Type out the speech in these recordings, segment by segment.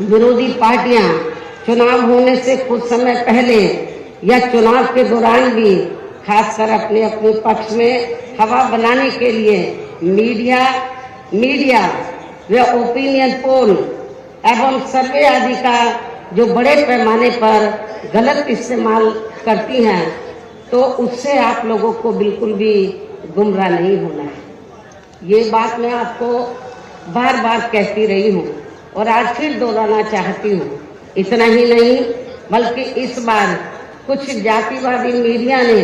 विरोधी पार्टियां चुनाव होने से कुछ समय पहले या चुनाव के दौरान भी खासकर अपने अपने पक्ष में हवा बनाने के लिए मीडिया व ओपिनियन पोल एवं सर्वे आदि का जो बड़े पैमाने पर गलत इस्तेमाल करती हैं, तो उससे आप लोगों को बिल्कुल भी गुमराह नहीं होना है। ये बात मैं आपको बार बार कहती रही हूँ और आज फिर दोहराना चाहती हूँ। इतना ही नहीं बल्कि इस बार कुछ जातिवादी मीडिया ने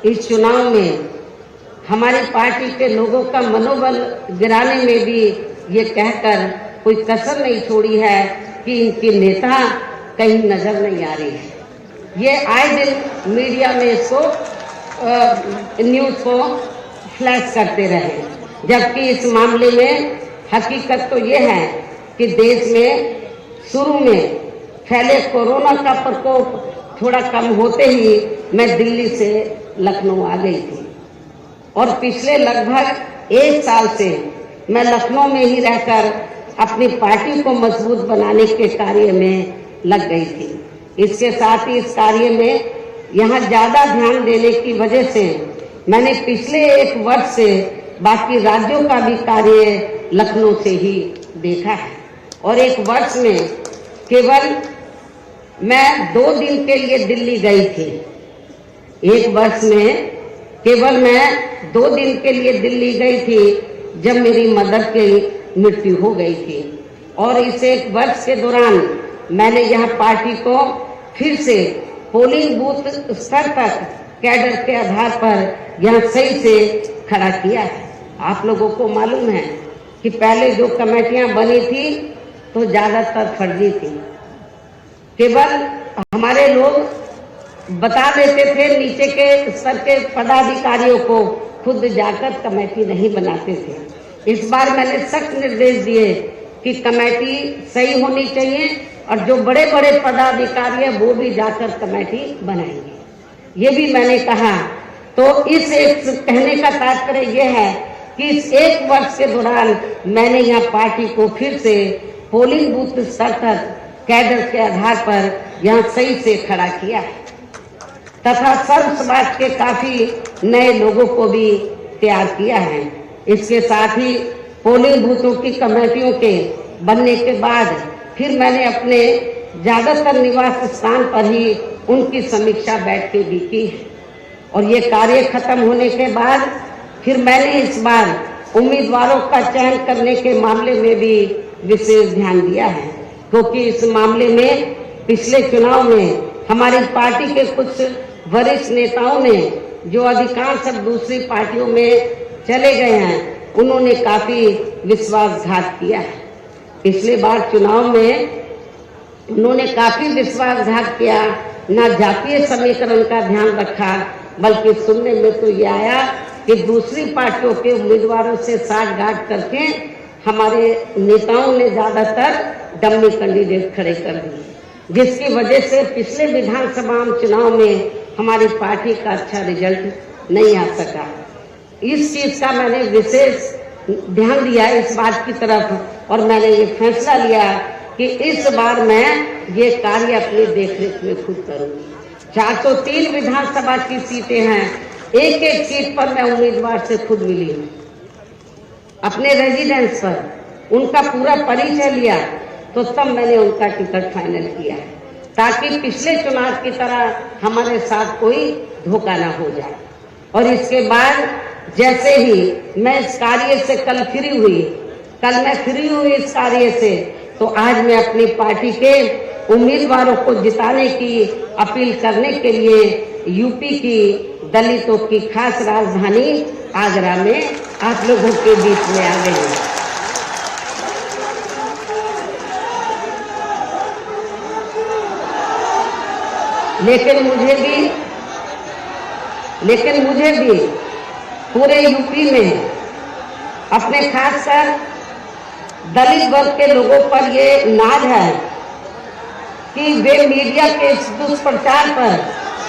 इस चुनाव में हमारी पार्टी के लोगों का मनोबल गिराने में भी ये कहकर कोई कसर नहीं छोड़ी है कि इनके नेता कहीं नजर नहीं आ रही है। ये आए दिन मीडिया में इसको न्यूज़ को फ्लैश करते रहे, जबकि इस मामले में हकीकत तो ये है कि देश में शुरू में फैले कोरोना का प्रकोप थोड़ा कम होते ही मैं दिल्ली से लखनऊ आ गई थी और पिछले लगभग 1 साल से मैं लखनऊ में ही रहकर अपनी पार्टी को मजबूत बनाने के कार्य में लग गई थी। इसके साथ ही इस कार्य में यहाँ ज़्यादा ध्यान देने की वजह से मैंने पिछले 1 वर्ष से बाकी राज्यों का भी कार्य लखनऊ से ही देखा है और 1 वर्ष में केवल मैं 2 दिन के लिए दिल्ली गई थी। 1 वर्ष में केवल मैं 2 दिन के लिए दिल्ली गई थी जब मेरी मदर की मृत्यु हो गई थी और इस 1 वर्ष के दौरान मैंने यहाँ पार्टी को फिर से पोलिंग बूथ स्तर तक कैडर के आधार पर यहाँ सही से खड़ा किया है। आप लोगों को मालूम है कि पहले जो कमेटियां बनी थी तो ज्यादातर फर्जी थी। केवल हमारे लोग बता देते थे, नीचे के स्तर के पदाधिकारियों को खुद जाकर कमेटी नहीं बनाते थे। इस बार मैंने सख्त निर्देश दिए कि कमेटी सही होनी चाहिए और जो बड़े बड़े पदाधिकारी हैं वो भी जाकर कमेटी बनाएंगे। ये भी मैंने कहा। तो इस एक कहने का तात्पर्य यह है कि इस 1 वर्ष के दौरान मैंने यहाँ पार्टी को फिर से पोलिंग बूथ स्तर तक कैडर के आधार पर यहाँ सही से खड़ा किया है तथा सर्व समाज के काफी नए लोगों को भी तैयार किया है। इसके साथ ही पोलिंग बूथों की कमेटियों के बनने के बाद फिर मैंने अपने ज्यादातर निवास स्थान पर ही उनकी समीक्षा बैठकें भी की है और ये कार्य खत्म होने के बाद फिर मैंने इस बार उम्मीदवारों का चयन करने के मामले में भी विशेष ध्यान दिया है, क्योंकि इस मामले में पिछले चुनाव में हमारी पार्टी के कुछ वरिष्ठ नेताओं ने जो अधिकांश अब दूसरी पार्टियों में चले गए हैं, उन्होंने काफी विश्वासघात किया है। पिछले बार चुनाव में उन्होंने काफी विश्वासघात किया, न जातीय समीकरण का ध्यान रखा, बल्कि सुनने में तो ये आया कि दूसरी पार्टियों के उम्मीदवारों से साठगांठ करके हमारे नेताओं ने ज्यादातर डम्मी कैंडिडेट खड़े कर दिए, जिसकी वजह से पिछले विधानसभा चुनाव में हमारी पार्टी का अच्छा रिजल्ट नहीं आ सका। इस चीज का मैंने विशेष ध्यान दिया इस बात की तरफ और मैंने ये फैसला लिया कि इस बार मैं ये कार्य अपनी देखरेख में खुद करूंगी। 403 विधानसभा की सीटें हैं, एक एक सीट पर मैं उम्मीदवार से खुद मिली हूँ, अपने रेजिडेंस पर उनका पूरा परिचय लिया, तो तब मैंने उनका टिकट फाइनल किया ताकि पिछले चुनाव की तरह हमारे साथ कोई धोखा ना हो जाए। और इसके बाद जैसे ही मैं इस कार्य से कल मैं फ्री हुई इस कार्य से, तो आज मैं अपनी पार्टी के उम्मीदवारों को जिताने की अपील करने के लिए यूपी की दलितों की खास राजधानी आगरा में आप लोगों के बीच में आ गई हूँ। लेकिन मुझे भी पूरे यूपी में अपने खासकर दलित वर्ग के लोगों पर ये नाज है कि वे मीडिया के इस दुष्प्रचार पर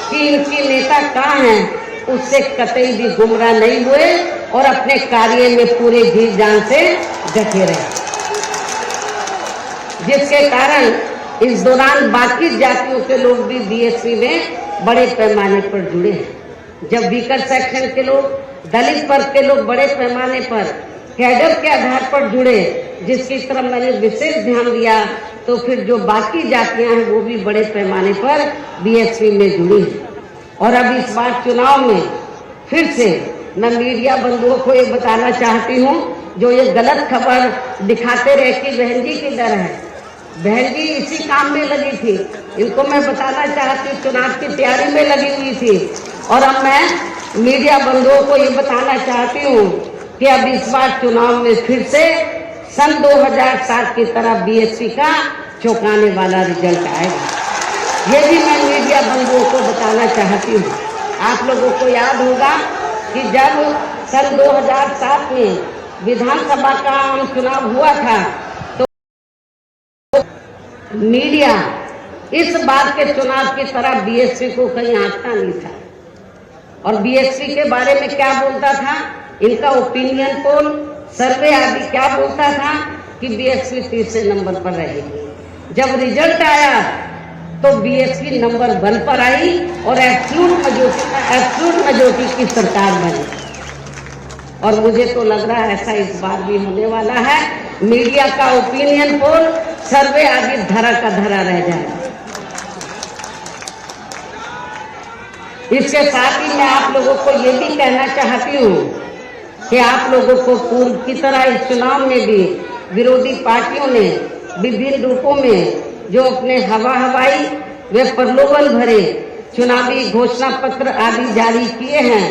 कि इनके नेता कहाँ हैं, उससे कतई भी गुमराह नहीं हुए और अपने कार्य में पूरे जी जान से डटे रहे। जिसके कारण इस दौरान बाकी जातियों के लोग भी बीएसपी में बड़े पैमाने पर जुड़े हैं। जब वीकर सेक्शन के लोग, दलित वर्ग के लोग बड़े पैमाने पर कैडर के आधार पर जुड़े, जिसकी तरफ मैंने विशेष ध्यान दिया, तो फिर जो बाकी जातियां हैं वो भी बड़े पैमाने पर बीएसपी में जुड़ी हैं। और अब इस बार चुनाव में फिर से मैं मीडिया बंधुओं को ये बताना चाहती हूँ, जो ये गलत खबर दिखाते रहे कि बहन जी किधर है, बहन जी इसी काम में लगी थी। इनको मैं बताना चाहती हूँ चुनाव की तैयारी में लगी हुई थी। और अब मैं मीडिया बंधुओं को ये बताना चाहती हूँ कि अब इस बार चुनाव में फिर से सन 2007 की तरह बीएसपी का चौंकाने वाला रिजल्ट आएगा। ये भी मैं मीडिया बंधुओं को बताना चाहती हूँ। आप लोगों को याद होगा कि जब सन 2007 में विधानसभा का आम चुनाव हुआ था तो मीडिया इस बार के चुनाव की तरह बीएसपी को कहीं आंकता नहीं था। और बीएसपी के बारे में क्या बोलता था, इनका ओपिनियन पोल, सर्वे आदि क्या बोलता था कि बीएसपी तीसरे नंबर पर रहेगी। जब रिजल्ट आया तो बीएसपी नंबर 1 पर आई और एब्सोल्यूट मेजॉरिटी की सरकार बनी। और मुझे तो लग रहा है ऐसा इस बार भी होने वाला है। मीडिया का ओपिनियन पोल, सर्वे आदि धरा का धरा रह जाएगा। इसके साथ ही मैं आप लोगों को ये भी कहना चाहती हूँ कि आप लोगों को पूर्व की तरह इस चुनाव में भी विरोधी पार्टियों ने विभिन्न रूपों में जो अपने हवाई व प्रलोभन भरे चुनावी घोषणा पत्र आदि जारी किए हैं,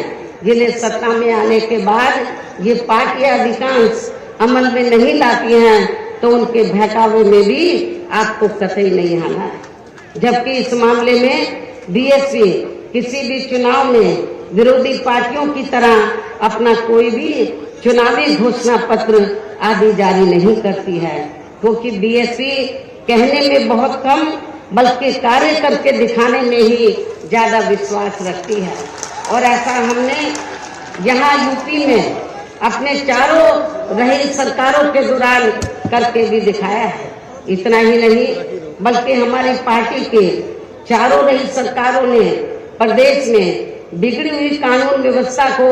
जिन्हें सत्ता में आने के बाद ये पार्टियां अधिकांश अमल में नहीं लाती हैं, तो उनके बहकावे में भी आपको कतई नहीं आना है। जबकि इस मामले में बीएसपी किसी भी चुनाव में विरोधी पार्टियों की तरह अपना कोई भी चुनावी घोषणा पत्र आदि जारी नहीं करती है, क्योंकि बीएसपी कहने में बहुत कम बल्कि कार्य करके दिखाने में ही ज्यादा विश्वास रखती है। और ऐसा हमने यहाँ यूपी में अपने चारों रही सरकारों के दौरान करके भी दिखाया है। इतना ही नहीं बल्कि हमारी पार्टी के चारों रही सरकारों ने प्रदेश में बिगड़ी हुई कानून व्यवस्था को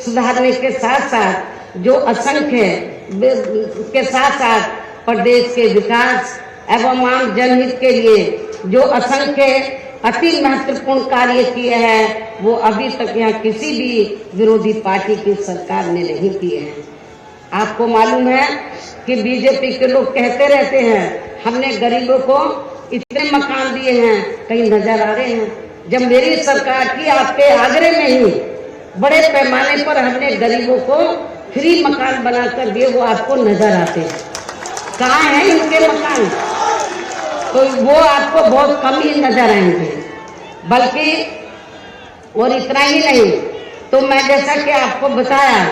सुधारने के साथ साथ जो असंख्य के साथ साथ प्रदेश के विकास एवं आम जनहित के लिए जो असंख्य अति महत्वपूर्ण कार्य किए हैं, वो अभी तक यहाँ किसी भी विरोधी पार्टी की सरकार ने नहीं किए हैं। आपको मालूम है कि बीजेपी के लोग कहते रहते हैं हमने गरीबों को इतने मकान दिए हैं, कहीं नजर आ रहे हैं। जब मेरी सरकार की आपके आगरे में ही बड़े पैमाने पर हमने गरीबों को फ्री मकान बनाकर दिए, वो आपको नजर आते हैं। कहाँ हैं इनके मकान? तो वो आपको बहुत कम ही नजर आएंगे। बल्कि और इतना ही नहीं, तो मैं जैसा कि आपको बताया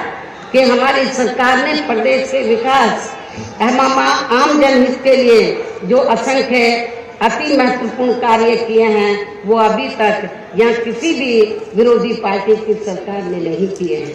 कि हमारी सरकार ने प्रदेश के विकास एवं आम जनहित के लिए जो असंख्य अति महत्वपूर्ण कार्य किए हैं, वो अभी तक यहाँ किसी भी विरोधी पार्टी की सरकार ने नहीं किए हैं।